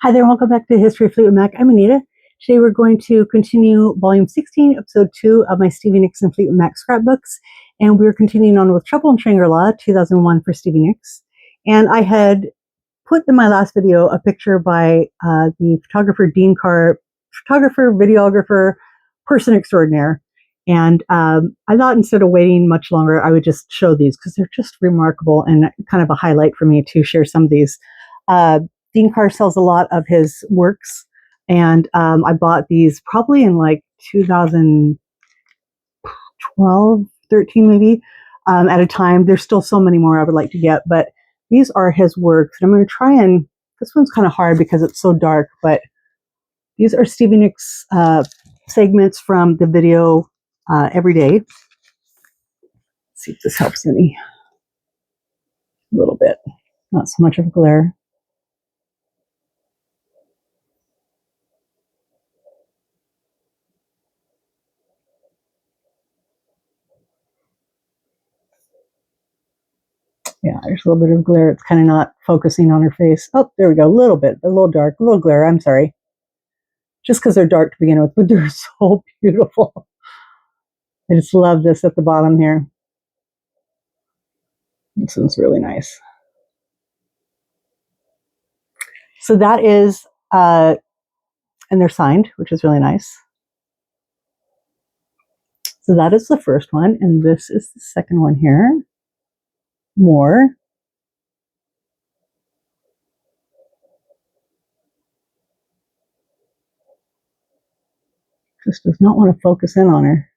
Hi there, welcome back to History of Fleetwood Mac. I'm Anita. Today we're going to continue Volume 16, Episode 2 of my Stevie Nicks and Fleetwood Mac Scrapbooks. And we're continuing on with Trouble in Shangri-La, 2001 for Stevie Nicks. And I had put in my last video a picture by the photographer Dean Carr, photographer, videographer, person extraordinaire. And I thought instead of waiting much longer, I would just show these because they're just remarkable and kind of a highlight for me to share some of these. Dean Carr sells a lot of his works, and I bought these probably in like 2012, 13 maybe, at a time. There's still so many more I would like to get, but these are his works. And I'm going to try and, this one's kind of hard because it's so dark, but these are Stevie Nicks segments from the video Every Day. Let's see if this helps any. A little bit. Not so much of a glare. Yeah, there's a little bit of glare. It's kind of not focusing on her face. Oh, there we go. A little bit, a little dark, a little glare. I'm sorry. Just because they're dark to begin with, but they're so beautiful. I just love this at the bottom here. This one's really nice. So that is, and they're signed, which is really nice. So that is the first one, and this is the second one here. More. Just does not want to focus in on her.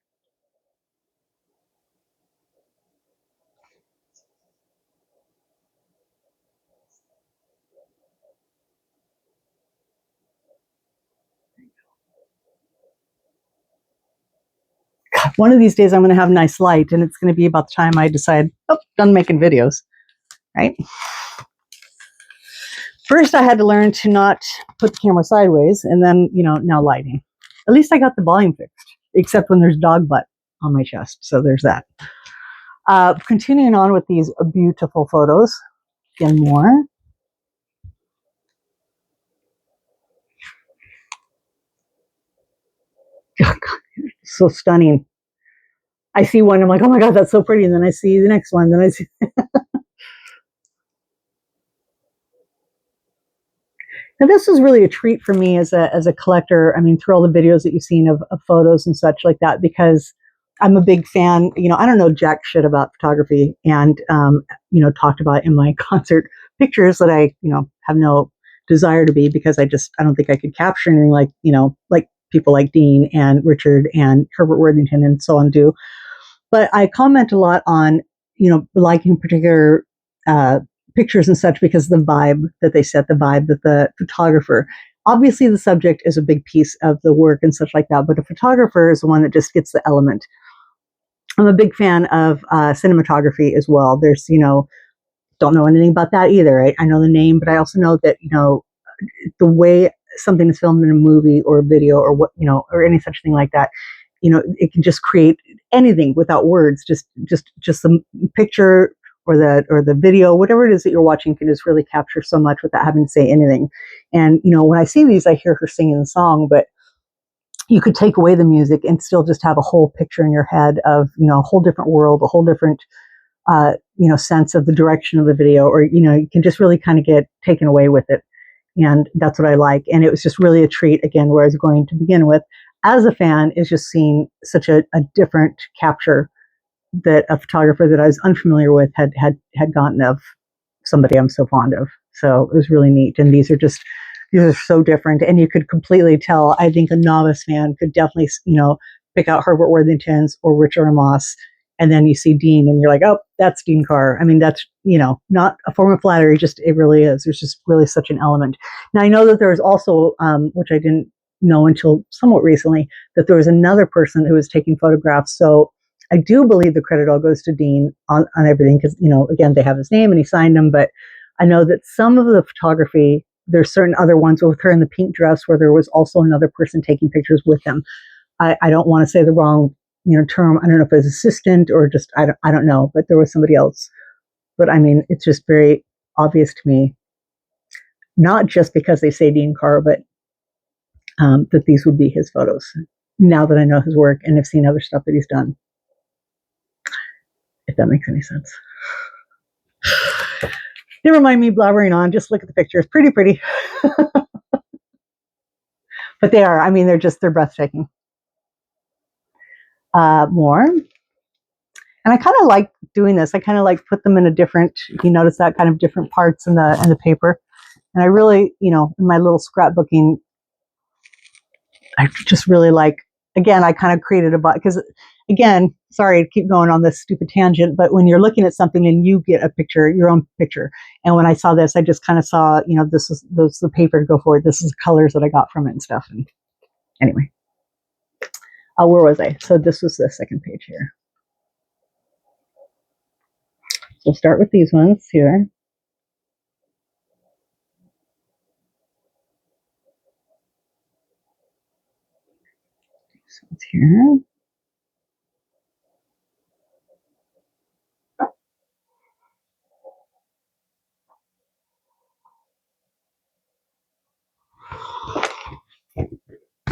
God, one of these days I'm going to have nice light, and it's going to be about the time I decide, oh, done making videos, right? First, I had to learn to not put the camera sideways, and then, now lighting. At least I got the volume fixed, except when there's dog butt on my chest. So there's that. Continuing on with these beautiful photos. Again, more. Oh, God, so stunning. I see one, I'm like, oh my God, that's so pretty. And then I see the next one, then I see... Now, this is really a treat for me as a collector. I mean, through all the videos that you've seen of photos and such like that, because I'm a big fan. I don't know jack shit about photography, and talked about in my concert pictures that I have no desire to be, because I don't think I could capture anything like like people like Dean and Richard and Herbert Worthington and so on do. But I comment a lot on liking particular pictures and such because the vibe that they set, the vibe that the photographer, obviously the subject is a big piece of the work and such like that, but a photographer is the one that just gets the element. I'm a big fan of cinematography as well. There's, don't know anything about that either. Right? I know the name, but I also know that, the way something is filmed in a movie or a video or what, or any such thing like that, it can just create anything without words. Just the picture or the video, whatever it is that you're watching, can just really capture so much without having to say anything. And when I see these, I hear her singing the song, but you could take away the music and still just have a whole picture in your head of a whole different world, a whole different sense of the direction of the video, or you can just really kind of get taken away with it. And that's what I like. And it was just really a treat, again, where I was going to begin with as a fan, is just seeing such a different capture that a photographer that I was unfamiliar with had gotten of somebody I'm so fond of. So it was really neat. And these are so different, and you could completely tell. I think a novice fan could definitely pick out Herbert Worthington's or Richard Moss, and then you see Dean and you're like, oh, that's Dean Carr. I mean, that's not a form of flattery, just it really is. There's just really such an element. Now I know that there's also which I didn't know until somewhat recently, that there was another person who was taking photographs. So I do believe the credit all goes to Dean on everything, because again, they have his name and he signed them. But I know that some of the photography, there's certain other ones with her in the pink dress where there was also another person taking pictures with him. I don't want to say the wrong term. I don't know if it was assistant or just I don't know, but there was somebody else. But I mean, it's just very obvious to me not just because they say Dean Carr, but that these would be his photos. Now that I know his work and have seen other stuff that he's done, if that makes any sense. Never mind me blabbering on. Just look at the pictures. Pretty. But they are. I mean, they're breathtaking. More. And I kind of like doing this. I kind of like put them in a different, you notice that kind of different parts in the paper. And I really, in my little scrapbooking, I just really like, again, I kind of created because again, sorry to keep going on this stupid tangent, but when you're looking at something and you get a picture, your own picture. And when I saw this, I just kind of saw, this is the paper to go for it. This is the colors that I got from it and stuff. And anyway, where was I? So this was the second page here. So we'll start with these ones here. These ones here.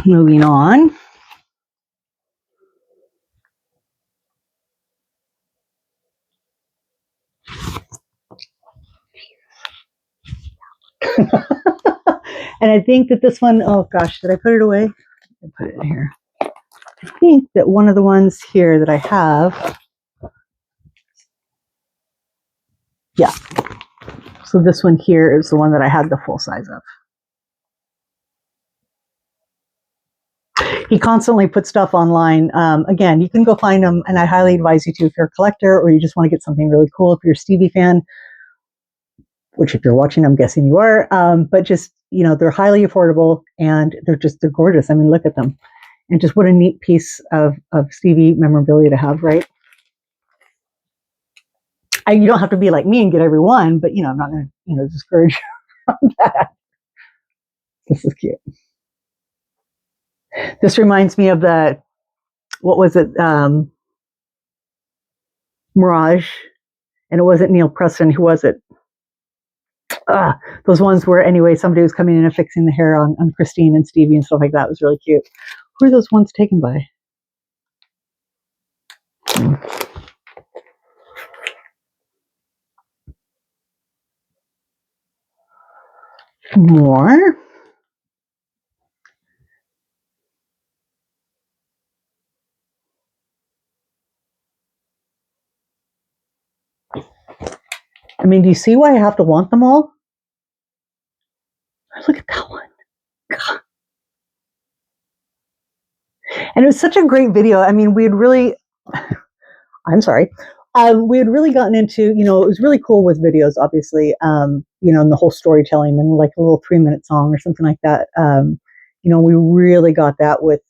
Moving on. And I think that this one, oh gosh, did I put it away? I put it in here. I think that one of the ones here that I have, yeah. So this one here is the one that I had the full size of. He constantly puts stuff online. Again, you can go find them, and I highly advise you to if you're a collector or you just want to get something really cool. If you're a Stevie fan, which if you're watching, I'm guessing you are, but just, they're highly affordable and they're gorgeous. I mean, look at them. And just what a neat piece of Stevie memorabilia to have, right? You don't have to be like me and get every one, but, I'm not going to, discourage you from that. This is cute. This reminds me of what was it? Mirage. And it wasn't Neil Preston. Who was it? Those ones where, anyway, somebody was coming in and fixing the hair on Christine and Stevie and stuff like that. It was really cute. Who are those ones taken by? More. I mean, do you see why I have to want them all? Look at that one. God. And it was such a great video. I mean, we had really, I'm sorry. We had really gotten into, it was really cool with videos, obviously, and the whole storytelling and like a little 3-minute song or something like that. We really got that with,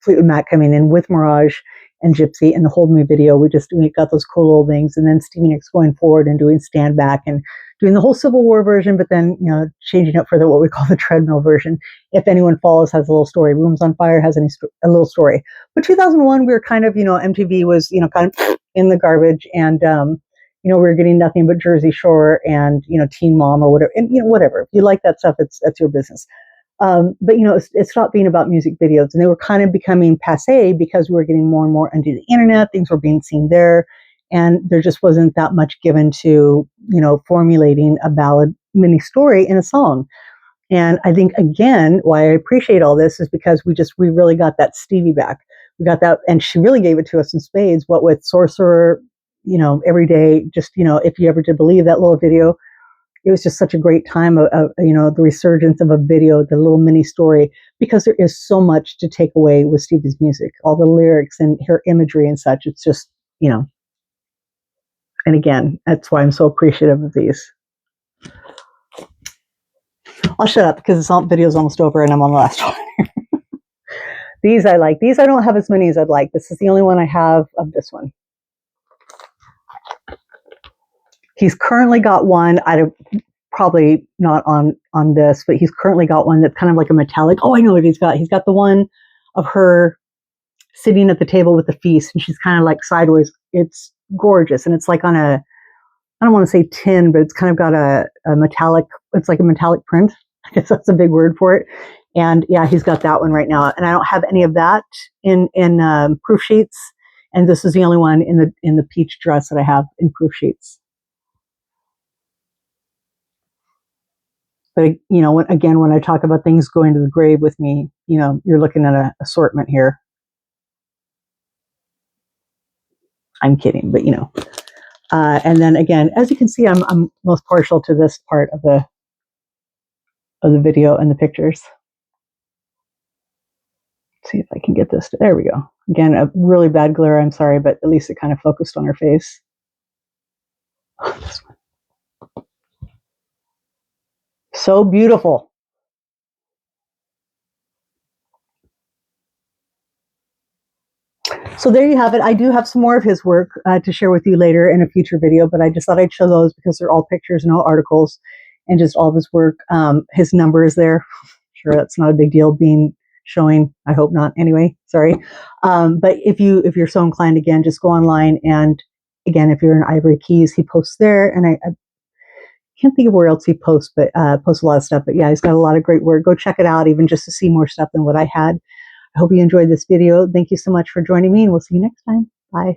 Fleetwood Mac coming in with Mirage and Gypsy and the Hold Me video. We got those cool little things. And then Stevie Nicks going forward and doing Stand Back and doing the whole Civil War version, but then, changing it for what we call the treadmill version. If Anyone Follows has a little story. Rooms on Fire has a little story. But 2001, we were kind of, MTV was, kind of in the garbage. And, we were getting nothing but Jersey Shore and, Teen Mom or whatever. And, whatever. If you like that stuff, that's your business. But it stopped being about music videos, and they were kind of becoming passé because we were getting more and more into the internet. Things were being seen there, and there just wasn't that much given to formulating a ballad mini story in a song. And I think again, why I appreciate all this is because we really got that Stevie back. We got that, and she really gave it to us in spades. What with Sorcerer, Every Day, just If You Ever Did Believe, that little video. It was just such a great time of the resurgence of a video, the little mini story, because there is so much to take away with Stevie's music, all the lyrics and her imagery and such. It's just, and again, that's why I'm so appreciative of these. I'll shut up because the video's almost over and I'm on the last one. These I like. These I don't have as many as I'd like. This is the only one I have of this one. He's currently got one. Probably not on this, but he's currently got one that's kind of like a metallic. Oh, I know what he's got. He's got the one of her sitting at the table with the feast, and she's kind of like sideways. It's gorgeous, and it's like on I don't want to say tin, but it's kind of got a metallic it's like a metallic print. I guess that's a big word for it. And yeah, he's got that one right now. And I don't have any of that in proof sheets. And this is the only one in the peach dress that I have in proof sheets. But you know, when I talk about things going to the grave with me, you know, you're looking at an assortment here. I'm kidding, but you know. And then again, as you can see, I'm most partial to this part of the video and the pictures. Let's see if I can get this. There we go. Again, a really bad glare. I'm sorry, but at least it kind of focused on her face. Oh, this one. So beautiful. So there you have it. I do have some more of his work to share with you later in a future video, but I just thought I'd show those because they're all pictures, no articles, and just all of his work. His number is there. Sure, that's not a big deal being showing. I hope not. Anyway, sorry. But if you're so inclined, again, just go online, and again, if you're in Ivory Keys, he posts there, and I can't think of where else he posts, but posts a lot of stuff. But yeah, he's got a lot of great work. Go check it out, even just to see more stuff than what I had. I hope you enjoyed this video. Thank you so much for joining me, and we'll see you next time. Bye.